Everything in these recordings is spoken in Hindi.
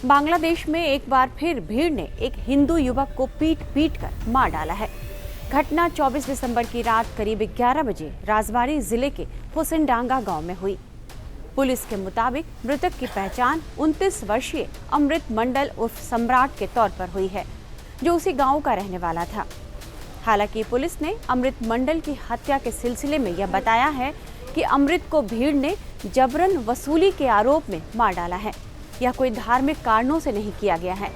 बांग्लादेश में एक बार फिर भीड़ ने एक हिंदू युवक को पीट कर मार डाला है। घटना 24 दिसंबर की रात करीब 11 बजे राजबाड़ी जिले के हुसैनडांगा गांव में हुई। पुलिस के मुताबिक मृतक की पहचान 29 वर्षीय अमृत मंडल उर्फ सम्राट के तौर पर हुई है, जो उसी गांव का रहने वाला था। हालांकि पुलिस ने अमृत मंडल की हत्या के सिलसिले में यह बताया है कि अमृत को भीड़ ने जबरन वसूली के आरोप में मार डाला है। यह कोई धार्मिक कारणों से नहीं किया गया है।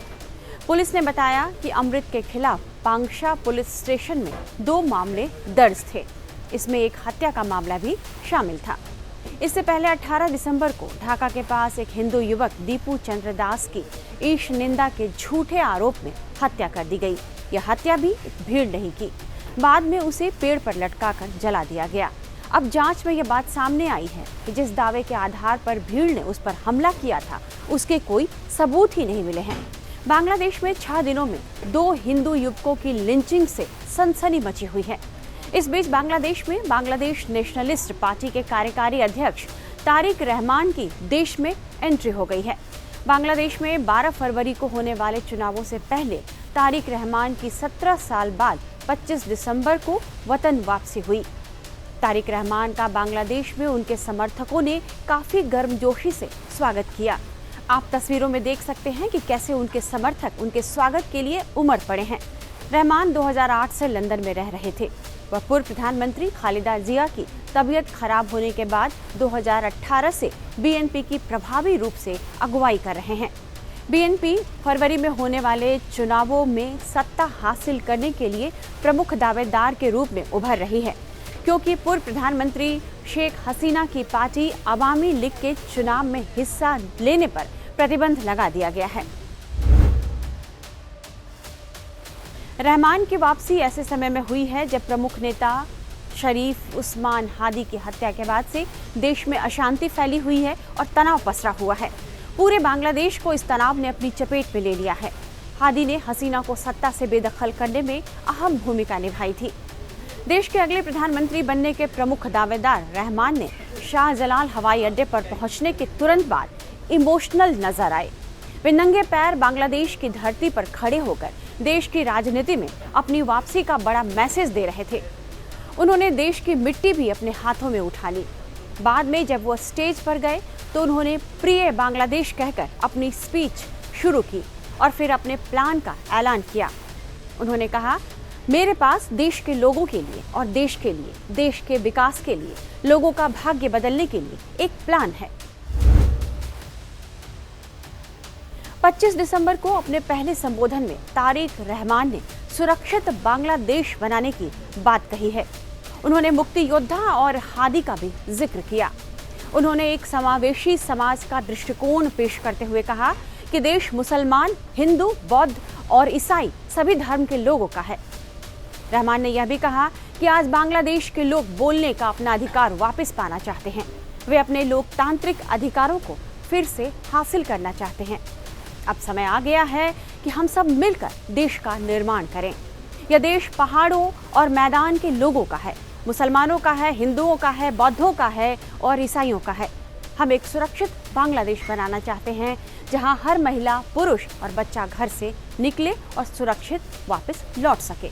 पुलिस ने बताया कि अमृत के खिलाफ पांगशा पुलिस स्टेशन में 2 मामले दर्ज थे। इसमें एक हत्या का मामला भी शामिल था। इससे पहले 18 दिसंबर को ढाका के पास एक हिंदू युवक दीपू चंद्र दास की ईश निंदा के झूठे आरोप में हत्या कर दी गई। यह हत्या भी भीड़ नहीं की, बाद में उसे पेड़ पर लटकाकर जला दिया गया। अब जांच में यह बात सामने आई है कि जिस दावे के आधार पर भीड़ ने उस पर हमला किया था, उसके कोई सबूत ही नहीं मिले हैं। बांग्लादेश में 6 दिनों में 2 हिंदू युवकों की लिंचिंग से सनसनी मची हुई है। इस बीच बांग्लादेश में बांग्लादेश नेशनलिस्ट पार्टी के कार्यकारी अध्यक्ष तारिक रहमान की देश में एंट्री हो गई है। बांग्लादेश में 12 फरवरी को होने वाले चुनावों से पहले तारिक रहमान की 17 साल बाद 25 दिसंबर को वतन वापसी हुई। तारिक रहमान का बांग्लादेश में उनके समर्थकों ने काफी गर्मजोशी से स्वागत किया। आप तस्वीरों में देख सकते हैं कि कैसे उनके समर्थक उनके स्वागत के लिए उमड़ पड़े हैं। रहमान 2008 से लंदन में रह रहे थे। वह पूर्व प्रधानमंत्री खालिदा जिया की तबीयत खराब होने के बाद 2018 से बीएनपी की प्रभावी रूप से अगुवाई कर रहे हैं। बीएनपी फरवरी में होने वाले चुनावों में सत्ता हासिल करने के लिए प्रमुख दावेदार के रूप में उभर रही है, क्योंकि पूर्व प्रधानमंत्री शेख हसीना की पार्टी अवामी लीग के चुनाव में हिस्सा लेने पर प्रतिबंध लगा दिया गया है। रहमान की वापसी ऐसे समय में हुई है जब प्रमुख नेता शरीफ उस्मान हादी की हत्या के बाद से देश में अशांति फैली हुई है और तनाव पसरा हुआ है। पूरे बांग्लादेश को इस तनाव ने अपनी चपेट में ले लिया है। हादी ने हसीना को सत्ता से बेदखल करने में अहम भूमिका निभाई थी। देश के अगले प्रधानमंत्री बनने के प्रमुख दावेदार रहमान ने शाहजलाल हवाई अड्डे पर पहुंचने के तुरंत बाद इमोशनल नजर आए। वे नंगे पैर बांग्लादेश की धरती पर खड़े होकर देश की राजनीति में अपनी वापसी का बड़ा मैसेज दे रहे थे। उन्होंने देश की मिट्टी भी अपने हाथों में उठा ली। बाद में जब वो स्टेज पर गए तो उन्होंने प्रिय बांग्लादेश कहकर अपनी स्पीच शुरू की और फिर अपने प्लान का ऐलान किया। उन्होंने कहा, मेरे पास देश के लोगों के लिए और देश के लिए, देश के विकास के लिए, लोगों का भाग्य बदलने के लिए एक प्लान है। 25 दिसंबर को अपने पहले संबोधन में तारिक रहमान ने सुरक्षित बांग्लादेश बनाने की बात कही है। उन्होंने मुक्ति योद्धा और हादी का भी जिक्र किया। उन्होंने एक समावेशी समाज का दृष्टिकोण पेश करते हुए कहा कि देश मुसलमान, हिंदू, बौद्ध और ईसाई सभी धर्म के लोगों का है। रहमान ने यह भी कहा कि आज बांग्लादेश के लोग बोलने का अपना अधिकार वापस पाना चाहते हैं। वे अपने लोकतांत्रिक अधिकारों को फिर से हासिल करना चाहते हैं। अब समय आ गया है कि हम सब मिलकर देश का निर्माण करें। यह देश पहाड़ों और मैदान के लोगों का है, मुसलमानों का है, हिंदुओं का है, बौद्धों का है और ईसाइयों का है। हम एक सुरक्षित बांग्लादेश बनाना चाहते हैं, जहां हर महिला, पुरुष और बच्चा घर से निकले और सुरक्षित वापस लौट सके।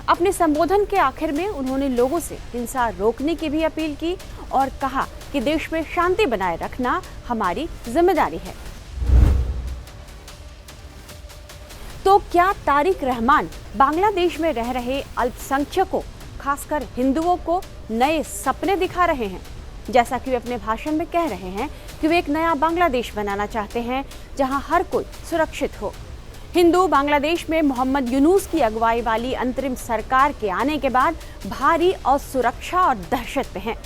अपने संबोधन के आखिर में उन्होंने लोगों से हिंसा रोकने की भी अपील की और कहा कि देश में शांति बनाए रखना हमारी जिम्मेदारी है। तो क्या तारिक रहमान बांग्लादेश में रह रहे अल्पसंख्यकों, खासकर हिंदुओं को नए सपने दिखा रहे हैं? जैसा कि वे अपने भाषण में कह रहे हैं कि वे एक नया बांग्लादेश बनाना चाहते हैं, जहां हर कोई सुरक्षित हो। हिंदू बांग्लादेश में मोहम्मद यूनुस की अगुवाई वाली अंतरिम सरकार के आने के बाद भारी असुरक्षा और दहशत में हैं।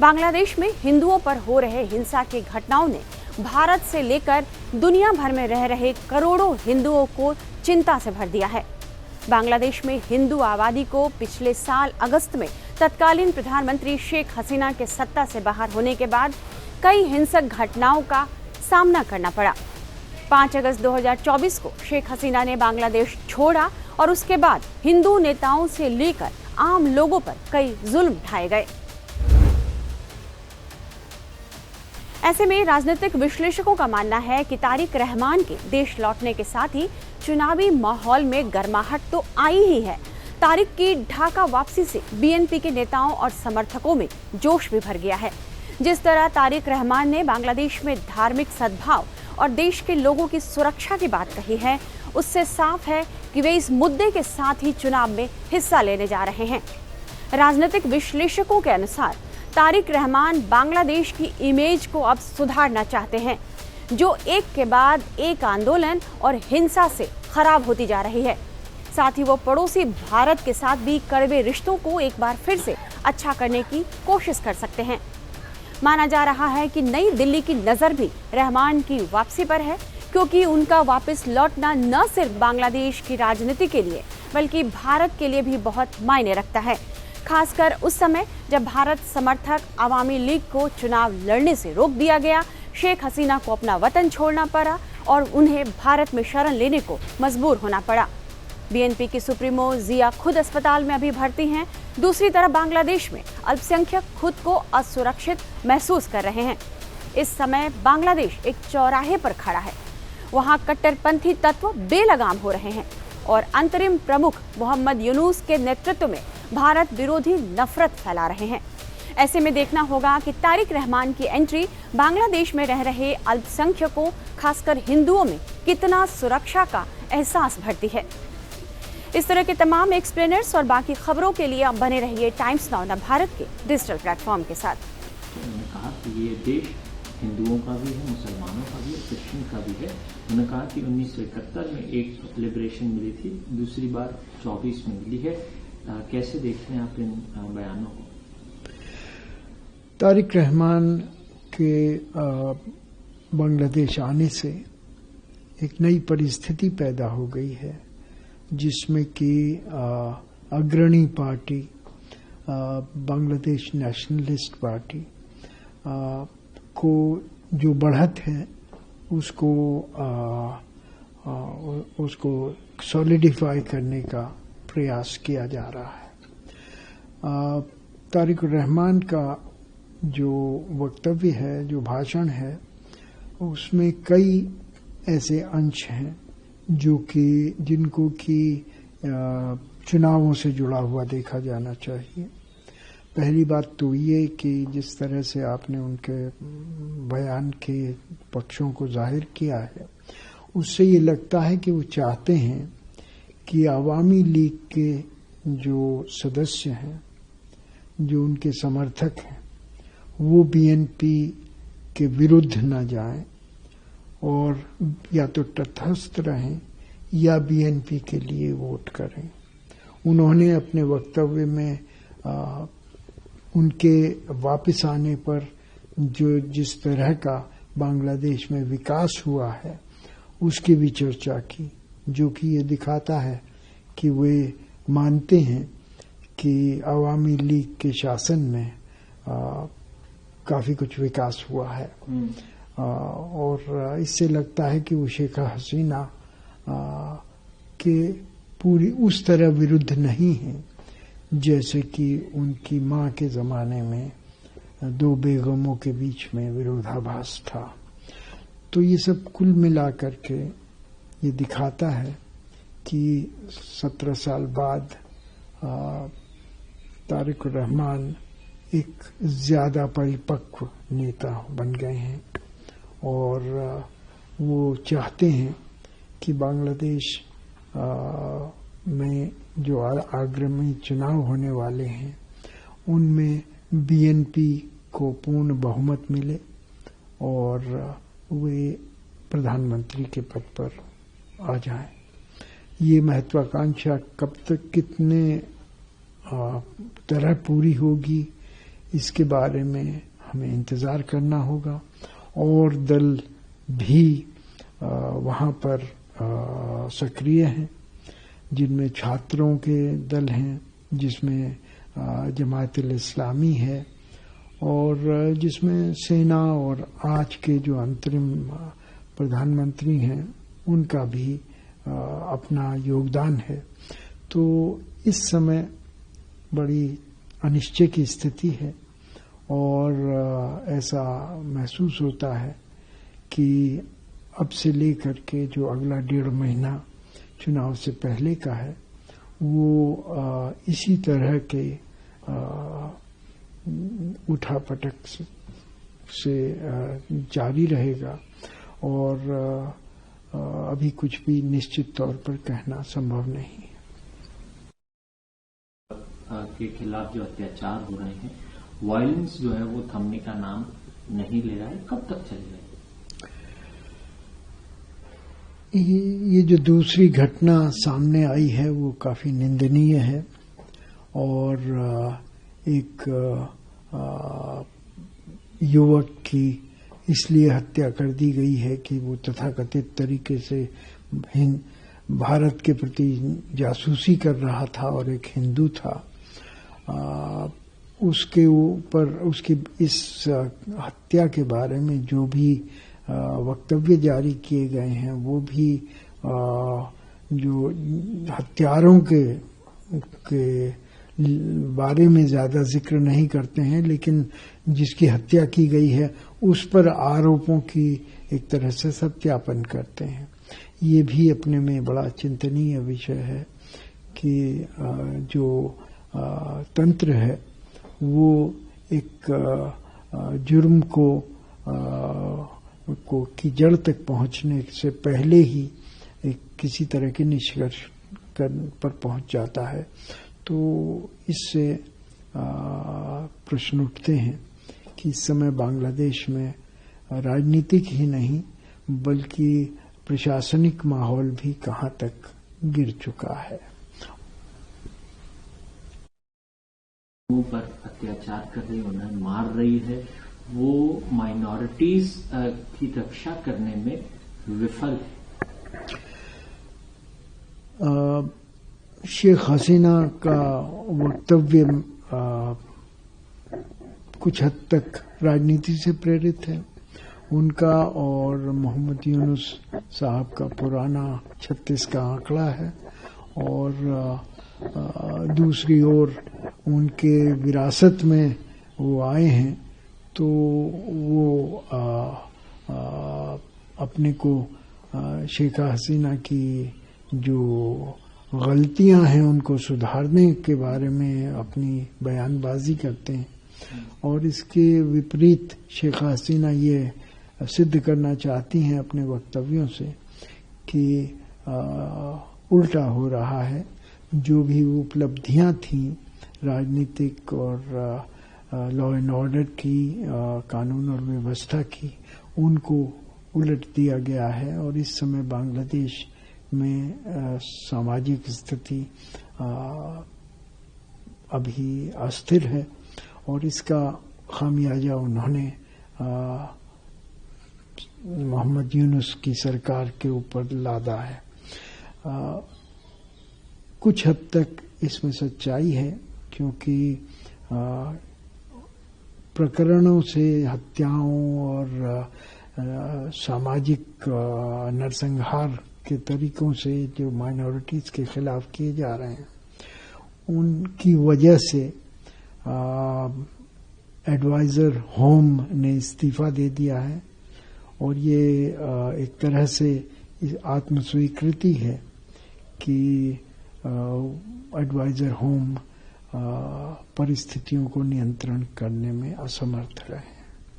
बांग्लादेश में हिंदुओं पर हो रहे हिंसा की घटनाओं ने भारत से लेकर दुनिया भर में रह रहे करोड़ों हिंदुओं को चिंता से भर दिया है। बांग्लादेश में हिंदू आबादी को पिछले साल अगस्त में तत्कालीन प्रधानमंत्री शेख हसीना के सत्ता से बाहर होने के बाद कई हिंसक घटनाओं का सामना करना पड़ा। 5 अगस्त 2024 को शेख हसीना ने बांग्लादेश छोड़ा और उसके बाद हिंदू नेताओं से लेकर आम लोगों पर कई जुल्म ढाए गए। ऐसे में राजनीतिक विश्लेषकों का मानना है कि तारिक रहमान के देश लौटने के साथ ही चुनावी माहौल में गर्माहट तो आई ही है। तारिक की ढाका वापसी से बीएनपी के नेताओं और समर्थकों में जोश भी भर गया है। जिस तरह तारिक रहमान ने बांग्लादेश में धार्मिक सद्भाव और देश के लोगों की सुरक्षा की बात कही है, उससे साफ है कि वे इस मुद्दे के साथ ही चुनाव में हिस्सा लेने जा रहे हैं। राजनीतिक विश्लेषकों के अनुसार तारिक रहमान बांग्लादेश की इमेज को अब सुधारना चाहते हैं, जो एक के बाद एक आंदोलन और हिंसा से खराब होती जा रही है। साथ ही वो पड़ोसी भारत के साथ भी कड़वे रिश्तों को एक बार फिर से अच्छा करने की कोशिश कर सकते हैं। माना जा रहा है कि नई दिल्ली की नज़र भी रहमान की वापसी पर है, क्योंकि उनका वापस लौटना न सिर्फ बांग्लादेश की राजनीति के लिए बल्कि भारत के लिए भी बहुत मायने रखता है, खासकर उस समय जब भारत समर्थक अवामी लीग को चुनाव लड़ने से रोक दिया गया, शेख हसीना को अपना वतन छोड़ना पड़ा और उन्हें भारत में शरण लेने को मजबूर होना पड़ा। बीएनपी की सुप्रीमो जिया खुद अस्पताल में अभी भर्ती हैं। दूसरी तरफ बांग्लादेश में अल्पसंख्यक खुद को असुरक्षित महसूस कर रहे हैं। इस समय बांग्लादेश एक चौराहे पर खड़ा है। वहां कट्टरपंथी तत्व बेलगाम हो रहे हैं और अंतरिम प्रमुख मोहम्मद यूनुस के नेतृत्व में भारत विरोधी नफरत फैला रहे हैं। ऐसे में देखना होगा कि तारिक रहमान की एंट्री बांग्लादेश में रह रहे अल्पसंख्यकों, खासकर हिंदुओं में कितना सुरक्षा का एहसास भरती है। इस तरह के तमाम एक्सप्लेनर्स और बाकी खबरों के लिए आप बने रहिए टाइम्स नाउ ना भारत के डिजिटल प्लेटफॉर्म के साथ। उन्होंने कहा कि ये देश हिंदुओं का भी है, मुसलमानों का भी है, क्रिश्चियन का भी है। उन्होंने कहा कि 1971 में एक लिबरेशन मिली थी, दूसरी बार 24 में मिली है। कैसे देखते हैं आप इन बयानों को? तारिक रहमान के बांग्लादेश आने से एक नई परिस्थिति पैदा हो गई है, जिसमें कि अग्रणी पार्टी बांग्लादेश नेशनलिस्ट पार्टी को जो बढ़त है उसको सॉलिडिफाई करने का प्रयास किया जा रहा है। तारिक रहमान का जो वक्तव्य है, जो भाषण है, उसमें कई ऐसे अंश हैं जिनको कि चुनावों से जुड़ा हुआ देखा जाना चाहिए। पहली बात तो ये कि जिस तरह से आपने उनके बयान के पक्षों को जाहिर किया है, उससे ये लगता है कि वो चाहते हैं कि अवामी लीग के जो सदस्य हैं, जो उनके समर्थक हैं, वो बीएनपी के विरुद्ध न जाएं और या तो तटस्थ रहें या बीएनपी के लिए वोट करें। उन्होंने अपने वक्तव्य में उनके वापस आने पर जिस तरह का बांग्लादेश में विकास हुआ है उसकी भी चर्चा की, जो कि ये दिखाता है कि वे मानते हैं कि अवामी लीग के शासन में काफी कुछ विकास हुआ है। और इससे लगता है कि वो शेख हसीना के पूरी उस तरह विरुद्ध नहीं है जैसे कि उनकी मां के जमाने में दो बेगमों के बीच में विरोधाभास था। तो ये सब कुल मिलाकर के ये दिखाता है कि 17 साल बाद तारिक रहमान एक ज्यादा परिपक्व नेता बन गए हैं और वो चाहते हैं कि बांग्लादेश में जो आगामी चुनाव होने वाले हैं उनमें बीएनपी को पूर्ण बहुमत मिले और वे प्रधानमंत्री के पद पर आ जाएं। ये महत्वाकांक्षा कब तक कितने तरह पूरी होगी इसके बारे में हमें इंतजार करना होगा। और दल भी वहाँ पर सक्रिय हैं, जिनमें छात्रों के दल हैं, जिसमें जमात-उल-इस्लामी है और जिसमें सेना और आज के जो अंतरिम प्रधानमंत्री हैं उनका भी अपना योगदान है। तो इस समय बड़ी अनिश्चय की स्थिति है और ऐसा महसूस होता है कि अब से लेकर के जो अगला 1.5 महीना चुनाव से पहले का है वो इसी तरह के उठापटक से जारी रहेगा और अभी कुछ भी निश्चित तौर पर कहना संभव नहीं है। के खिलाफ जो अत्याचार हो रहे हैं, वायलेंस जो है वो थमने का नाम नहीं ले रहा है, कब तक चलेगा? ये जो दूसरी घटना सामने आई है वो काफी निंदनीय है और एक युवक की इसलिए हत्या कर दी गई है कि वो तथाकथित तरीके से भारत के प्रति जासूसी कर रहा था और एक हिंदू था। उसके ऊपर उसकी इस हत्या के बारे में जो भी वक्तव्य जारी किए गए हैं वो भी जो हत्यारों के बारे में ज्यादा जिक्र नहीं करते हैं, लेकिन जिसकी हत्या की गई है उस पर आरोपों की एक तरह से सत्यापन करते हैं। ये भी अपने में बड़ा चिंतनीय विषय है कि जो तंत्र है वो एक जुर्म को की जड़ तक पहुंचने से पहले ही एक किसी तरह के निष्कर्ष पर पहुंच जाता है। तो इससे प्रश्न उठते हैं कि इस समय बांग्लादेश में राजनीतिक ही नहीं बल्कि प्रशासनिक माहौल भी कहां तक गिर चुका है। पर अत्याचार कर रही, उन्हें मार रही है, वो माइनॉरिटीज की रक्षा करने में विफल है। शेख हसीना का वक्तव्य कुछ हद तक राजनीति से प्रेरित है। उनका और मोहम्मद यूनुस साहब का पुराना 36 का आंकड़ा है और दूसरी ओर उनके विरासत में वो आए हैं तो वो अपने को शेख हसीना की जो गलतियां हैं उनको सुधारने के बारे में अपनी बयानबाजी करते हैं और इसके विपरीत शेख हसीना ये सिद्ध करना चाहती हैं अपने वक्तव्यों से कि उल्टा हो रहा है। जो भी उपलब्धियां थीं राजनीतिक और लॉ एंड ऑर्डर की, कानून और व्यवस्था की, उनको उलट दिया गया है और इस समय बांग्लादेश में सामाजिक स्थिति अभी अस्थिर है और इसका खामियाजा उन्होंने मोहम्मद यूनुस की सरकार के ऊपर लादा है। कुछ हद तक इसमें सच्चाई है क्योंकि प्रकरणों से, हत्याओं और सामाजिक नरसंहार के तरीकों से जो माइनॉरिटीज के खिलाफ किए जा रहे हैं उनकी वजह से एडवाइजर होम ने इस्तीफा दे दिया है और ये एक तरह से आत्मस्वीकृति है कि एडवाइजर होम परिस्थितियों को नियंत्रण करने में असमर्थ रहे।